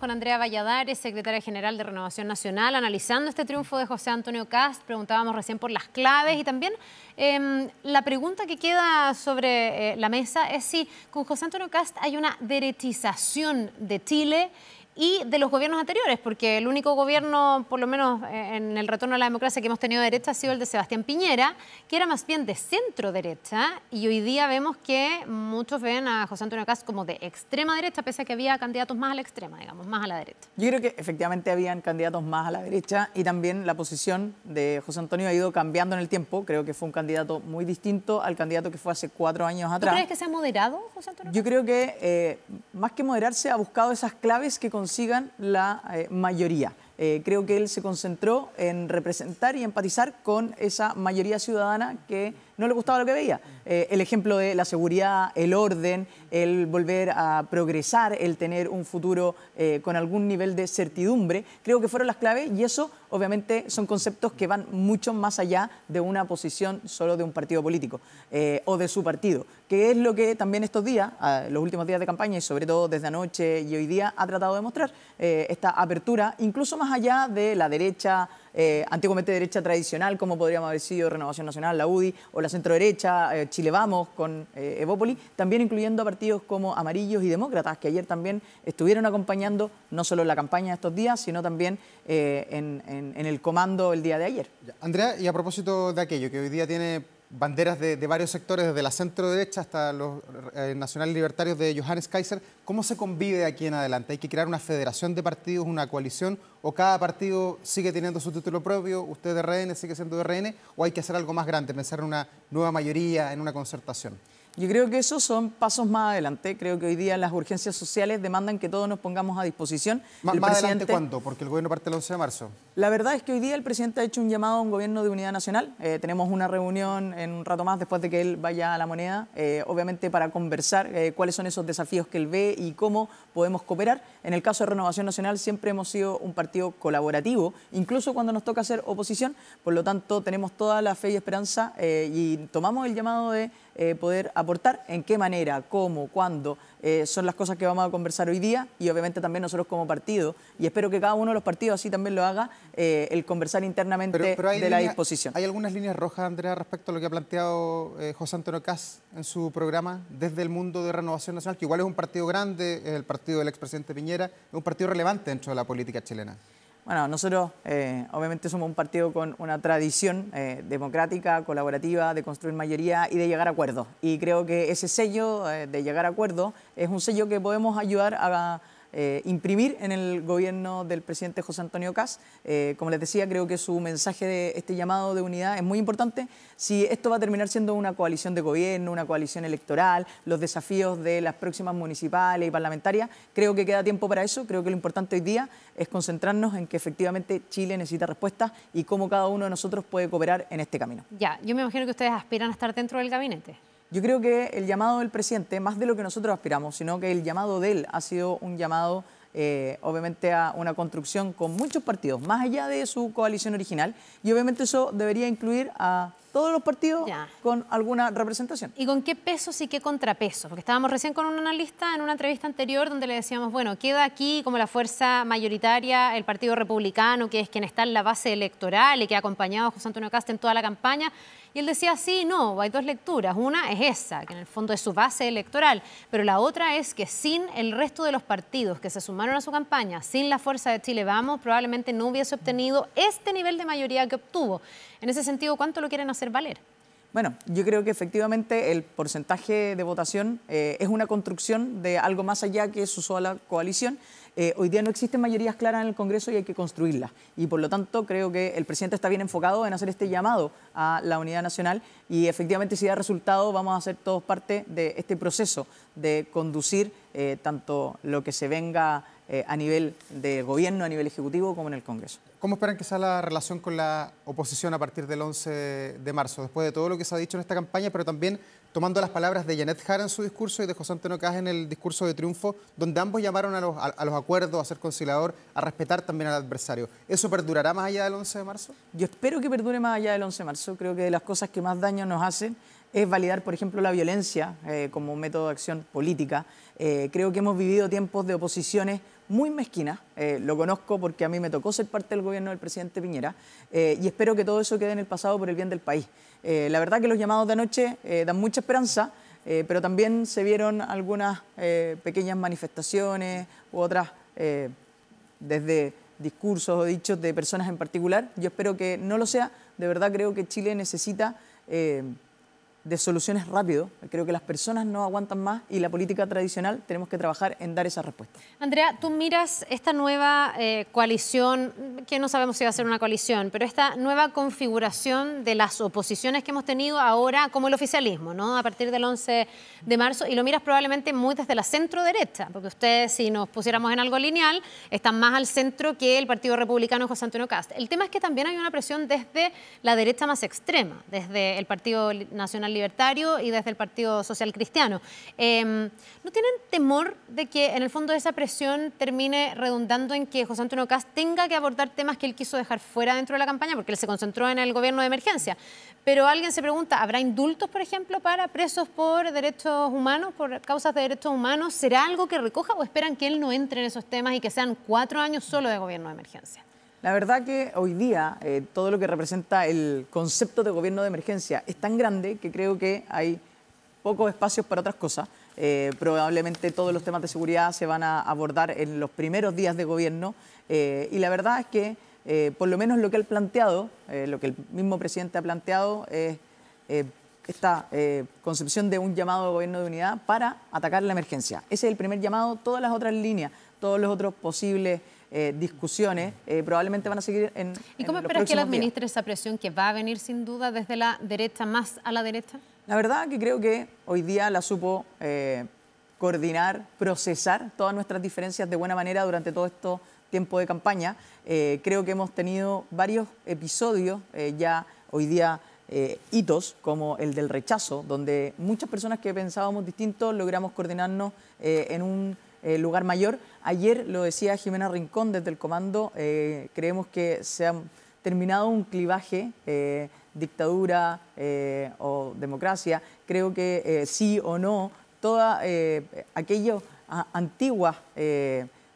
Con Andrea Valladares, secretaria general de Renovación Nacional, analizando este triunfo de José Antonio Kast. Preguntábamos recién por las claves y también la pregunta que queda sobre la mesa es si con José Antonio Kast hay una derechización de Chile y de los gobiernos anteriores, porque el único gobierno, por lo menos en el retorno a la democracia que hemos tenido de derecha, ha sido el de Sebastián Piñera, que era más bien de centro-derecha, y hoy día vemos que muchos ven a José Antonio Kast como de extrema derecha, pese a que había candidatos más a la extrema, digamos, más a la derecha. Yo creo que efectivamente habían candidatos más a la derecha y también la posición de José Antonio ha ido cambiando en el tiempo. Creo que fue un candidato muy distinto al candidato que fue hace 4 años atrás. ¿Tú crees que se ha moderado, José Antonio Kast? Yo creo que más que moderarse ha buscado esas claves que consigan la mayoría. Creo que él se concentró en representar y empatizar con esa mayoría ciudadana que no le gustaba lo que veía. El ejemplo de la seguridad, el orden, el volver a progresar, el tener un futuro con algún nivel de certidumbre, creo que fueron las claves y eso obviamente son conceptos que van mucho más allá de una posición solo de un partido político o de su partido, que es lo que también estos días, los últimos días de campaña y sobre todo desde anoche y hoy día ha tratado de mostrar esta apertura, incluso más allá de la derecha, antiguamente derecha tradicional, como podríamos haber sido Renovación Nacional, la UDI, o la centroderecha, Chile Vamos, con Evópoli, también incluyendo a partidos como Amarillos y Demócratas, que ayer también estuvieron acompañando no solo en la campaña de estos días, sino también en el comando el día de ayer. Andrea, y a propósito de aquello, que hoy día tiene banderas de varios sectores, desde la centro-derecha hasta los nacionales libertarios de Johannes Kaiser, ¿cómo se convive de aquí en adelante? ¿Hay que crear una federación de partidos, una coalición, o cada partido sigue teniendo su título propio, usted de RN sigue siendo de RN, o hay que hacer algo más grande, pensar en una nueva mayoría, en una concertación? Yo creo que esos son pasos más adelante. Creo que hoy día las urgencias sociales demandan que todos nos pongamos a disposición. ¿Más adelante cuándo? Porque el gobierno parte el 11 de marzo. La verdad es que hoy día el presidente ha hecho un llamado a un gobierno de unidad nacional. Tenemos una reunión en un rato más después de que él vaya a la moneda, obviamente para conversar cuáles son esos desafíos que él ve y cómo podemos cooperar. En el caso de Renovación Nacional siempre hemos sido un partido colaborativo, incluso cuando nos toca hacer oposición. Por lo tanto, tenemos toda la fe y esperanza y tomamos el llamado de poder aportar en qué manera, cómo, cuándo, son las cosas que vamos a conversar hoy día y obviamente también nosotros como partido, y espero que cada uno de los partidos así también lo haga, el conversar internamente de la disposición. ¿Hay algunas líneas rojas, Andrea, respecto a lo que ha planteado José Antonio Kast en su programa desde el mundo de Renovación Nacional, que igual es un partido grande, es el partido del expresidente Piñera, es un partido relevante dentro de la política chilena? Bueno, nosotros obviamente somos un partido con una tradición democrática, colaborativa, de construir mayoría y de llegar a acuerdos. Y creo que ese sello de llegar a acuerdos es un sello que podemos ayudar a imprimir en el gobierno del presidente José Antonio Kast. Como les decía, creo que su mensaje de este llamado de unidad es muy importante. Si esto va a terminar siendo una coalición de gobierno, una coalición electoral, los desafíos de las próximas municipales y parlamentarias, creo que queda tiempo para eso. Creo que lo importante hoy día es concentrarnos en que efectivamente Chile necesita respuestas y cómo cada uno de nosotros puede cooperar en este camino. Ya, yo me imagino que ustedes aspiran a estar dentro del gabinete. Yo creo que el llamado del presidente, más de lo que nosotros aspiramos, sino que el llamado de él ha sido un llamado, obviamente, a una construcción con muchos partidos, más allá de su coalición original, y obviamente eso debería incluir a todos los partidos con alguna representación. ¿Y con qué pesos y qué contrapesos? Porque estábamos recién con un analista en una entrevista anterior donde le decíamos, bueno, queda aquí como la fuerza mayoritaria el Partido Republicano, que es quien está en la base electoral y que ha acompañado a José Antonio Kast en toda la campaña. Y él decía, sí, no, hay dos lecturas. Una es esa, que en el fondo es su base electoral, pero la otra es que sin el resto de los partidos que se sumaron a su campaña, sin la fuerza de Chile Vamos, probablemente no hubiese obtenido este nivel de mayoría que obtuvo. En ese sentido, ¿cuánto lo quieren hacer valer? Bueno, yo creo que efectivamente el porcentaje de votación es una construcción de algo más allá que su sola coalición. Hoy día no existen mayorías claras en el Congreso y hay que construirlas. Y por lo tanto creo que el presidente está bien enfocado en hacer este llamado a la unidad nacional y efectivamente si da resultado vamos a ser todos parte de este proceso de conducir tanto lo que se venga a nivel de gobierno, a nivel ejecutivo, como en el Congreso. ¿Cómo esperan que sea la relación con la oposición a partir del 11 de marzo, después de todo lo que se ha dicho en esta campaña, pero también tomando las palabras de Janet Jara en su discurso y de José Antonio Kast en el discurso de triunfo, donde ambos llamaron a los acuerdos, a ser conciliador, a respetar también al adversario? ¿Eso perdurará más allá del 11 de marzo? Yo espero que perdure más allá del 11 de marzo. Creo que de las cosas que más daño nos hacen es validar, por ejemplo, la violencia como método de acción política. Creo que hemos vivido tiempos de oposiciones muy mezquinas, lo conozco porque a mí me tocó ser parte del gobierno del presidente Piñera, y espero que todo eso quede en el pasado por el bien del país. La verdad que los llamados de anoche dan mucha esperanza, pero también se vieron algunas pequeñas manifestaciones u otras desde discursos o dichos de personas en particular. Yo espero que no lo sea. De verdad creo que Chile necesita de soluciones rápido. Creo que las personas no aguantan más y la política tradicional tenemos que trabajar en dar esa respuesta. Andrea, tú miras esta nueva coalición, que no sabemos si va a ser una coalición, pero esta nueva configuración de las oposiciones que hemos tenido ahora como el oficialismo, ¿no? A partir del 11 de marzo, y lo miras probablemente muy desde la centro derecha, porque ustedes, si nos pusiéramos en algo lineal, están más al centro que el Partido Republicano de José Antonio Kast. El tema es que también hay una presión desde la derecha más extrema, desde el Partido Nacional Libertario y desde el Partido Social Cristiano. ¿No tienen temor de que en el fondo esa presión termine redundando en que José Antonio Kast tenga que abordar temas que él quiso dejar fuera dentro de la campaña, porque él se concentró en el gobierno de emergencia? Pero alguien se pregunta, ¿habrá indultos, por ejemplo, para presos por derechos humanos, por causas de derechos humanos? ¿Será algo que recoja o esperan que él no entre en esos temas y que sean 4 años solo de gobierno de emergencia? La verdad que hoy día todo lo que representa el concepto de gobierno de emergencia es tan grande que creo que hay pocos espacios para otras cosas. Probablemente todos los temas de seguridad se van a abordar en los primeros días de gobierno y la verdad es que por lo menos lo que él planteado, lo que el mismo presidente ha planteado es esta concepción de un llamado de gobierno de unidad para atacar la emergencia. Ese es el primer llamado. Todas las otras líneas, todos los otros posibles discusiones probablemente van a seguir en ¿Y cómo esperas que él administre esa presión que va a venir sin duda desde la derecha más a la derecha? La verdad que creo que hoy día la supo coordinar, procesar todas nuestras diferencias de buena manera durante todo este tiempo de campaña. Creo que hemos tenido varios episodios ya hoy día hitos como el del rechazo, donde muchas personas que pensábamos distinto logramos coordinarnos en un lugar mayor. Ayer lo decía Jimena Rincón desde el comando, creemos que se ha terminado un clivaje, dictadura o democracia. Creo que sí o no, todas aquellas antiguas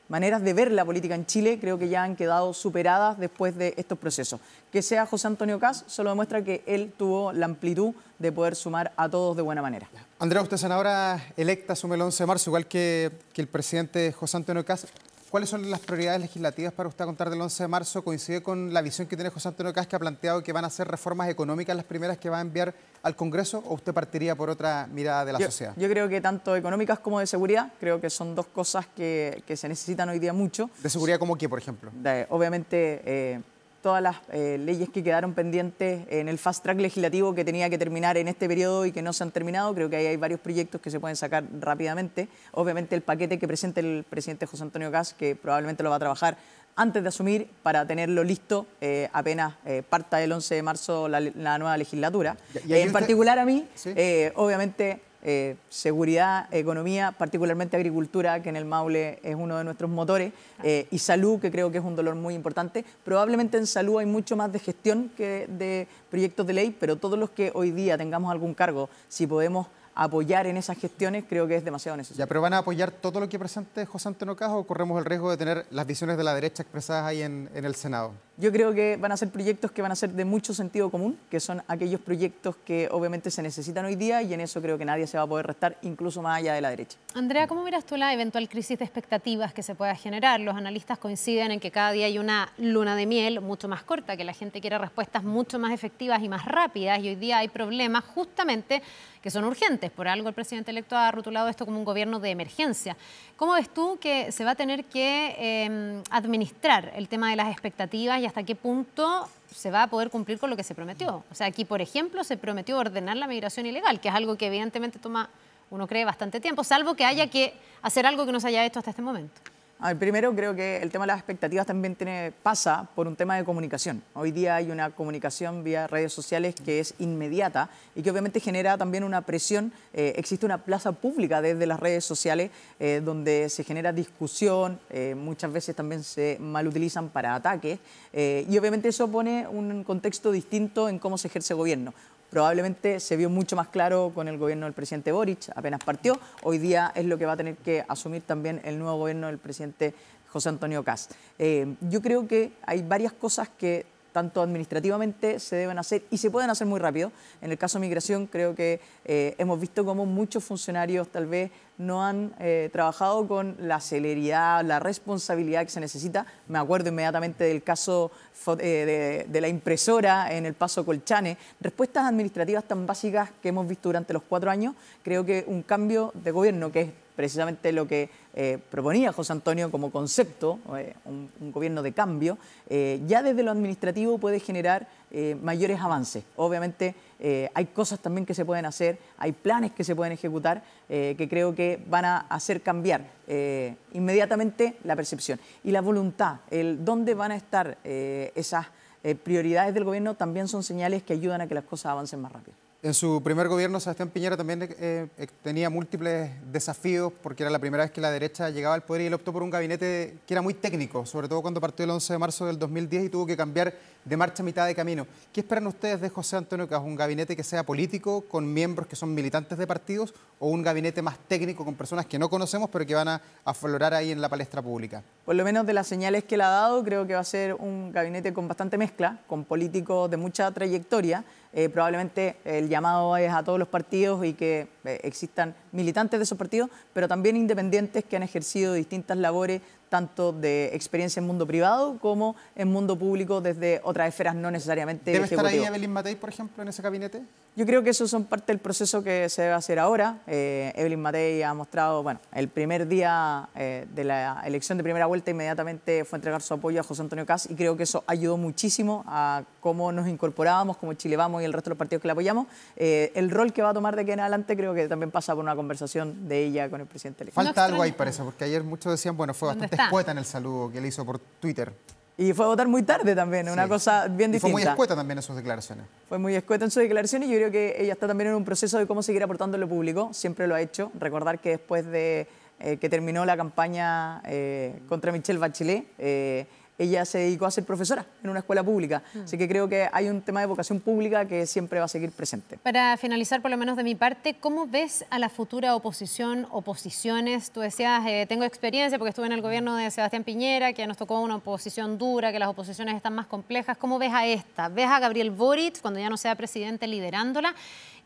maneras de ver la política en Chile creo que ya han quedado superadas después de estos procesos. Que sea José Antonio Kast solo demuestra que él tuvo la amplitud de poder sumar a todos de buena manera. Andrea, usted senadora electa, asume el 11 de marzo, igual que el presidente José Antonio Kast. ¿Cuáles son las prioridades legislativas para usted a contar del 11 de marzo? ¿Coincide con la visión que tiene José Antonio Kast, que ha planteado que van a ser reformas económicas las primeras que va a enviar al Congreso, o usted partiría por otra mirada de la sociedad? Yo creo que tanto económicas como de seguridad, creo que son dos cosas que se necesitan hoy día mucho. ¿De seguridad como qué, por ejemplo? Obviamente, todas las leyes que quedaron pendientes en el fast track legislativo que tenía que terminar en este periodo y que no se han terminado. Creo que ahí hay varios proyectos que se pueden sacar rápidamente. Obviamente el paquete que presente el presidente José Antonio Kast, que probablemente lo va a trabajar antes de asumir para tenerlo listo apenas parta el 11 de marzo la nueva legislatura. En particular a mí, ¿sí? Obviamente seguridad, economía, particularmente agricultura, que en el Maule es uno de nuestros motores, y salud, que creo que es un dolor muy importante. Probablemente en salud hay mucho más de gestión que de proyectos de ley, pero todos los que hoy día tengamos algún cargo, si podemos apoyar en esas gestiones, creo que es demasiado necesario. Ya, pero ¿van a apoyar todo lo que presente José Antonio Kast o corremos el riesgo de tener las visiones de la derecha expresadas ahí en el Senado? Yo creo que van a ser proyectos que van a ser de mucho sentido común, que son aquellos proyectos que obviamente se necesitan hoy día, y en eso creo que nadie se va a poder restar, incluso más allá de la derecha. Andrea, ¿cómo miras tú la eventual crisis de expectativas que se pueda generar? Los analistas coinciden en que cada día hay una luna de miel mucho más corta, que la gente quiere respuestas mucho más efectivas y más rápidas, y hoy día hay problemas justamente que son urgentes. Por algo el presidente electo ha rotulado esto como un gobierno de emergencia. ¿Cómo ves tú que se va a tener que administrar el tema de las expectativas y hasta qué punto se va a poder cumplir con lo que se prometió? O sea, aquí, por ejemplo, se prometió ordenar la migración ilegal, que es algo que evidentemente toma, uno cree, bastante tiempo, salvo que haya que hacer algo que no se haya hecho hasta este momento. A ver, primero creo que el tema de las expectativas también pasa por un tema de comunicación. Hoy día hay una comunicación vía redes sociales que es inmediata y que obviamente genera también una presión. Existe una plaza pública desde las redes sociales donde se genera discusión, muchas veces también se malutilizan para ataques y obviamente eso pone un contexto distinto en cómo se ejerce gobierno. probablemente se vio mucho más claro con el gobierno del presidente Boric, apenas partió. Hoy día es lo que va a tener que asumir también el nuevo gobierno del presidente José Antonio Kast. Yo creo que hay varias cosas que tanto administrativamente se deben hacer y se pueden hacer muy rápido. En el caso de migración creo que hemos visto cómo muchos funcionarios tal vez no han trabajado con la celeridad, la responsabilidad que se necesita. Me acuerdo inmediatamente del caso de la impresora en el Paso Colchane. Respuestas administrativas tan básicas que hemos visto durante los 4 años. Creo que un cambio de gobierno, que es precisamente lo que proponía José Antonio como concepto, un gobierno de cambio, ya desde lo administrativo puede generar mayores avances. Obviamente hay cosas también que se pueden hacer, hay planes que se pueden ejecutar que creo que van a hacer cambiar inmediatamente la percepción. Y la voluntad, el dónde van a estar esas prioridades del gobierno también son señales que ayudan a que las cosas avancen más rápido. En su primer gobierno, Sebastián Piñera también tenía múltiples desafíos porque era la primera vez que la derecha llegaba al poder y él optó por un gabinete que era muy técnico, sobre todo cuando partió el 11 de marzo del 2010 y tuvo que cambiar de marcha a mitad de camino. ¿Qué esperan ustedes de José Antonio Kast? ¿Un gabinete que sea político, con miembros que son militantes de partidos, o un gabinete más técnico con personas que no conocemos pero que van a aflorar ahí en la palestra pública? Por lo menos de las señales que él ha dado, creo que va a ser un gabinete con bastante mezcla, con políticos de mucha trayectoria. Probablemente el llamado es a todos los partidos y que existan militantes de esos partidos, pero también independientes que han ejercido distintas labores, tanto de experiencia en mundo privado como en mundo público desde otras esferas no necesariamente ¿Debe estar ahí ejecutivo. Evelyn Matei, por ejemplo, en ese gabinete? Yo creo que esos son parte del proceso que se debe hacer ahora. Evelyn Matei ha mostrado, bueno, el primer día de la elección de primera vuelta inmediatamente fue entregar su apoyo a José Antonio Kast y creo que eso ayudó muchísimo a cómo nos incorporábamos como Chile Vamos y el resto de los partidos que la apoyamos. El rol que va a tomar de aquí en adelante creo que también pasa por una conversación de ella con el presidente electo. Falta algo ahí, parece, porque ayer muchos decían, bueno, fue bastante escueta en el saludo que le hizo por Twitter. Y fue a votar muy tarde también, una cosa bien distinta. Y fue muy escueta también en sus declaraciones. Fue muy escueta en sus declaraciones y yo creo que ella está también en un proceso de cómo seguir aportando en lo público. Siempre lo ha hecho. Recordar que después de que terminó la campaña contra Michelle Bachelet, ella se dedicó a ser profesora en una escuela pública. Así que creo que hay un tema de vocación pública que siempre va a seguir presente. Para finalizar, por lo menos de mi parte, ¿cómo ves a la futura oposición, oposiciones? Tú decías, tengo experiencia porque estuve en el gobierno de Sebastián Piñera, que nos tocó una oposición dura, que las oposiciones están más complejas. ¿Cómo ves a esta? ¿Ves a Gabriel Boric, cuando ya no sea presidente, liderándola?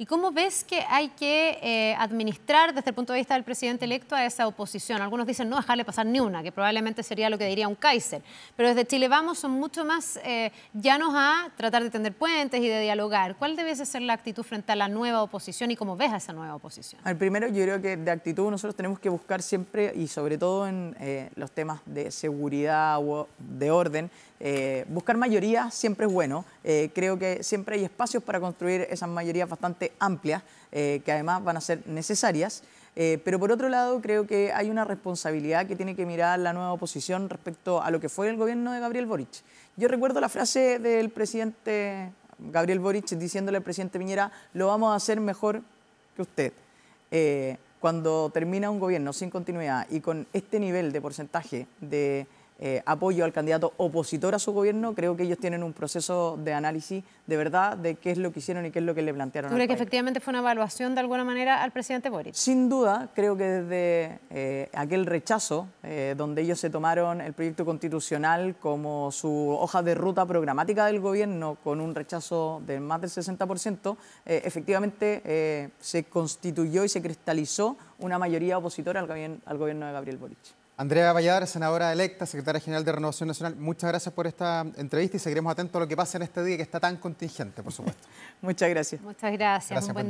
¿Y cómo ves que hay que administrar desde el punto de vista del presidente electo a esa oposición? Algunos dicen no dejarle pasar ni una, que probablemente sería lo que diría un Kaiser. Pero desde Chile Vamos son mucho más llanos a tratar de tender puentes y de dialogar. ¿Cuál debe ser la actitud frente a la nueva oposición y cómo ves a esa nueva oposición? Primero, yo creo que de actitud nosotros tenemos que buscar siempre, y sobre todo en los temas de seguridad o de orden, buscar mayorías siempre es bueno. Creo que siempre hay espacios para construir esas mayorías bastante amplias, que además van a ser necesarias. Pero por otro lado, creo que hay una responsabilidad que tiene que mirar la nueva oposición respecto a lo que fue el gobierno de Gabriel Boric. Yo recuerdo la frase del presidente Gabriel Boric diciéndole al presidente Piñera, lo vamos a hacer mejor que usted. Cuando termina un gobierno sin continuidad y con este nivel de porcentaje de apoyo al candidato opositor a su gobierno, creo que ellos tienen un proceso de análisis de verdad de qué es lo que hicieron y qué es lo que le plantearon. ¿Tú crees que efectivamente fue una evaluación de alguna manera al presidente Boric? Sin duda, creo que desde aquel rechazo, donde ellos se tomaron el proyecto constitucional como su hoja de ruta programática del gobierno, con un rechazo de más del 60%, efectivamente se constituyó y se cristalizó una mayoría opositora al gobierno de Gabriel Boric. Andrea Valladares, senadora electa, secretaria general de Renovación Nacional, muchas gracias por esta entrevista y seguiremos atentos a lo que pasa en este día que está tan contingente, por supuesto. Muchas gracias. Muchas gracias. Un buen